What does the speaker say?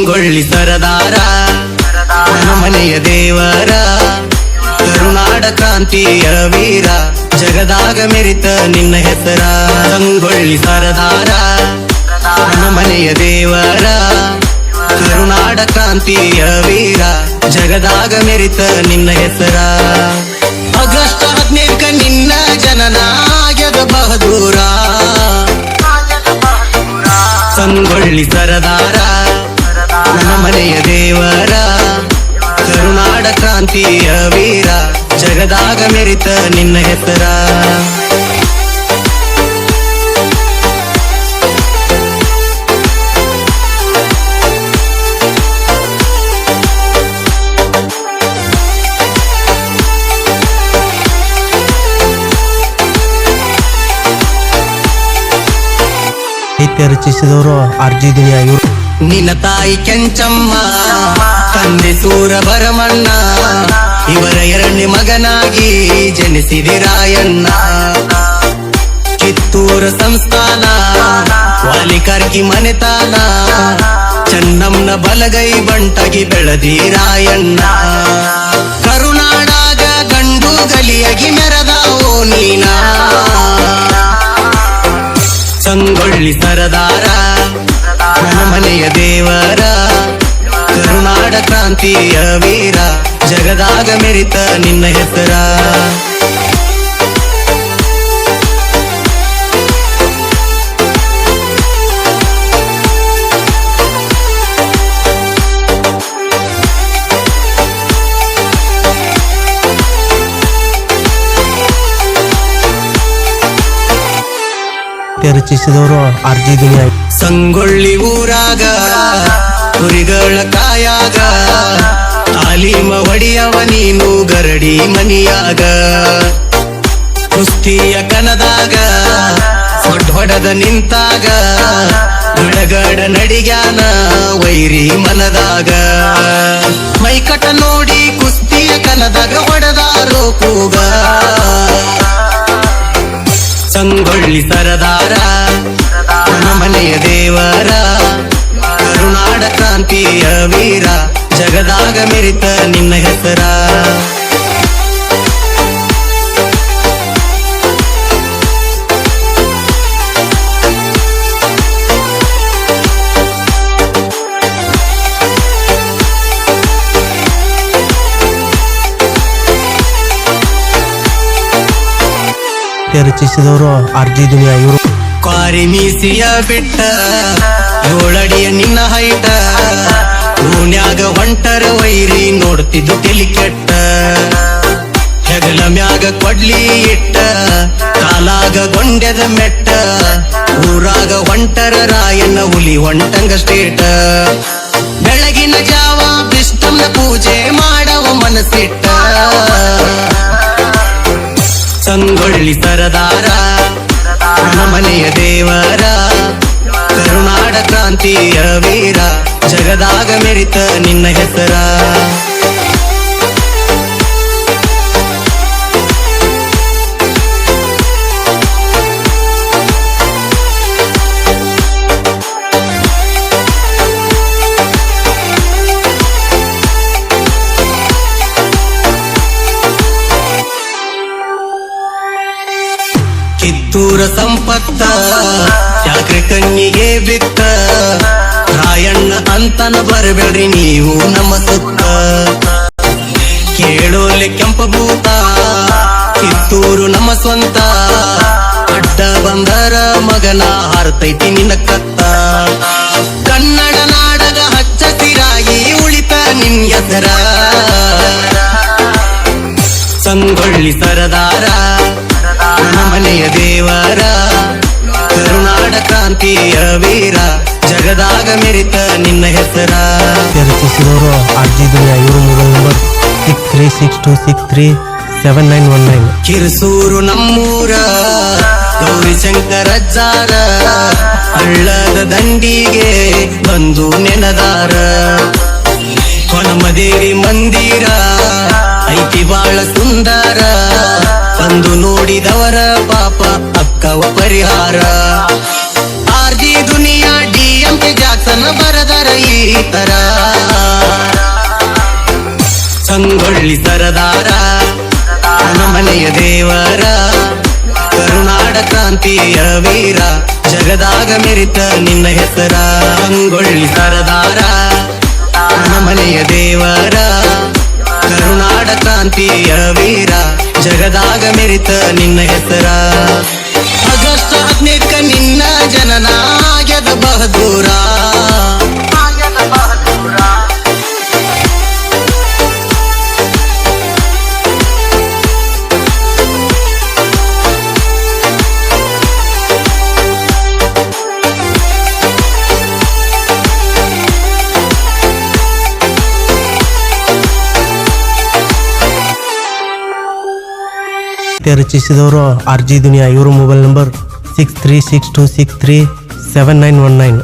ಸಂಗೊಳ್ಳಿ ಸರದಾರ ನನ್ನ ಮನೆಯ ದೇವರ ಕರುನಾಡ ಕ್ರಾಂತಿಯ ವೀರ ಜಗದಾಗ ಮೆರಿತ ನಿನ್ನ ಹೆಸರ. ಸಂಗೊಳ್ಳಿ ಸರದಾರ ನನ್ನ ಮನೆಯ ದೇವರ ಕರುನಾಡ ಕ್ರಾಂತಿಯ ವೀರ ಜಗದಾಗ ಮೆರಿತ ನಿನ್ನ ಹೆಸರ. ಆಗಸ್ಟ್ 15 ನಿನ್ನ ಜನನ ಆಗ್ಯದ ಬಹದೂರ. ಸಂಗೊಳ್ಳಿ ಸರದಾರ ನನ್ನ ಮನೆಯ ದೇವರ ಕರುನಾಡ ಕ್ರಾಂತಿಯ ವೀರ ಜಗದಾಗ ಮೆರಿತ ನಿನ್ನ ಹೆಸರ. ರಚಿಸಿದವರು ಆರ್ಜಿ ದುನಿಯಾ ಇವರು. ನಿನ್ನ ತಾಯಿ ಕೆಂಚಮ್ಮ ತಂದೆ ಸೂರ ಭರಮಣ್ಣ ಇವರ ಎರಡನೇ ಮಗನಾಗಿ ಜನಿಸಿದಿರಾಯಣ್ಣ. ಕಿತ್ತೂರ ಸಂಸ್ಥಾನ ವಾಲಿಕರ್ಗಿ ಮನೆತಾನ ಚೆನ್ನಮ್ಮನ ಬಲಗೈ ಬಂಟಗಿ ಬೆಳದಿರಾಯಣ್ಣ. ಕರುನಾಡಾಗ ಗಂಡು ಗಲಿಯಾಗಿ ಮೆರದಾವೋ ನೀನ. ಸಂಗೊಳ್ಳಿ ಸರದಾರ ನನ್ನ ಮನೆಯ ದೇವರ ಕರುನಾಡ ಕ್ರಾಂತಿಯ ವೀರ ಜಗದಾಗ ಮೆರಿತ ನಿನ್ನ ಹೆಸರ. ರಚಿಸಿದವರು ಆರ್ಜಿ ದುನಿಯಾ. ಸಂಗೊಳ್ಳಿ ಊರಾಗ ಕುರಿಗಳ ಕಾಯಾಗ ತಾಲೀಮ ಹೊಡಿಯವ ನೀನು ಗರಡಿ ಮನಿಯಾಗ. ಕುಸ್ತಿಯ ಕನದಾಗ ಹೊಡೆದ ನಿಂತಾಗ ಗುಡಗಡ ನಡಿಗ್ಯಾನ ವೈರಿ ಮನದಾಗ. ಮೈಕಟ ನೋಡಿ ಕುಸ್ತಿಯ ಕನದಾಗ ಹೊಡೆದಾರೋ ಕೂಗ. ಸಂಗೊಳ್ಳಿ ಸರದಾರ ನನ್ನ ಮನೆಯ ದೇವರ ಕರುನಾಡ ಕ್ರಾಂತಿಯ ವೀರ ಜಗದಾಗ ಮೆರಿತ ನಿನ್ನ ಹೆಸರ. ರಚಿಸಿದವರು ಆರ್ಜಿ ದುನಿಯಾ ಇವರು. ಕ್ವಾರಿ ಮೀಸಿಯ ಬಿಟ್ಟ ಏಳಡಿಯ ನಿನ್ನ ಹೈಟ ಓನ್ಯಾಗ ಹೊಂಟರ ವೈರಿ ನೋಡ್ತಿದ್ದು ತೆಲಿ ಕೆಟ್ಟ. ಹೆಗಲ ಮ್ಯಾಗ ಕೊಡ್ಲಿ ಇಟ್ಟ ಕಾಲಾಗ ಗೊಂಡೆದ ಮೆಟ್ಟ ಊರಾಗ ಹೊಂಟರ ರಾಯಣ್ಣ ಹುಲಿ ಹೊಂಟಂಗ ಸ್ಟೇಟ. ಬೆಳಗಿನ ಜಾವ ಬಿಷ್ಟಂನ ಪೂಜೆ ಮಾಡವ ಮನಸ್ಸಿಟ್ಟ. ಸಂಗೊಳ್ಳಿ ಸರದಾರ ನನ್ನ ಮನೆಯ ದೇವರ ಕರುನಾಡ ಕ್ರಾಂತಿಯ ವೀರ ಜಗದಾಗ ಮೆರಿತ ನಿನ್ನ ಹೆಸರ. ಕಿತ್ತೂರ ಸಂಪತ್ತ ಯಾಕ್ರೆ ಕಣ್ಣಿಗೆ ಬಿತ್ತ. ರಾಯಣ್ಣ ಅಂತನ ಬರಬೇಡ್ರಿ ನೀವು ನಮ್ಮ ಸುತ್ತ. ಕೇಳೋಲೆ ಕೆಂಪಭೂತ ಕಿತ್ತೂರು ನಮ್ಮ ಸ್ವಂತ. ಅಡ್ಡ ಬಂದರ ಮಗನ ಹಾರ್ತೈತಿ ನಿನ್ನ ಕತ್ತ. ಕನ್ನಡ ನಾಡಗ ಹಚ್ಚಸಿರಾಗಿ ಉಳಿತ ನಿನ್ ಹೆಸರ. ಸಂಗೊಳ್ಳಿ ಸರದಾರ ನನ್ನ ಮನೆಯ ದೇವರ ಕರುನಾಡ ಕ್ರಾಂತಿಯ ವೀರ ಜಗದಾಗ ಮೆರಿತ ನಿನ್ನ ಹೆಸರ. ರಚಿಸಿದವರು ಆರ್ಜಿ ದುನಿಯಾ ಇವರು. Mobile number 6362637919. ಕಿರುಸೂರು ನಮ್ಮೂರ ಗೌರಿಶಂಕರಜ್ಜಾರ ಹಳ್ಳದ ದಂಡಿಗೆ ಬಂದು ನೆನದಾರ. ಕೊನಮದೇವಿ ಮಂದಿರ ಐತಿ ಬಾಳ ಸುಂದರ. ಬಂದು ನೋಡಿದವರ ಪಾಪ ಅಕ್ಕವ ಪರಿಹಾರ. ಆರ್ಜಿ ದುನಿಯಾ DMK ಜಾಕ್ಸನ್ ಬರದರ ಈ ತರ ಸಂಗೊಳ್ಳಿ ಸರದಾರ ನನ್ನ ಮನೆಯ ದೇವರ ಕರುನಾಡ ಕ್ರಾಂತಿಯ ವೀರ ಜಗದಾಗ ಮೆರಿತ ನಿನ್ನ ಹೆಸರ ಸಂಗೊಳ್ಳಿ ಸರದಾರ ನನ್ನ ಮನೆಯ ದೇವರ ಕರುನಾಡ ಕ್ರಾಂತಿಯ ವೀರ ಜಗದಾಗ ಮೆರಿತ ನಿನ್ನ ಹೆಸರ ಆಗಸ್ಟ್ 15ಕ್ಕ ನಿನ್ನ ಜನನ ಆಗ್ಯದ ಬಹದ್ದೂರ ರಚಿಸಿದವರು RG ದುನಿಯಾ. ಇವರು ಮೊಬೈಲ್ ನಂಬರ್ 6362637919.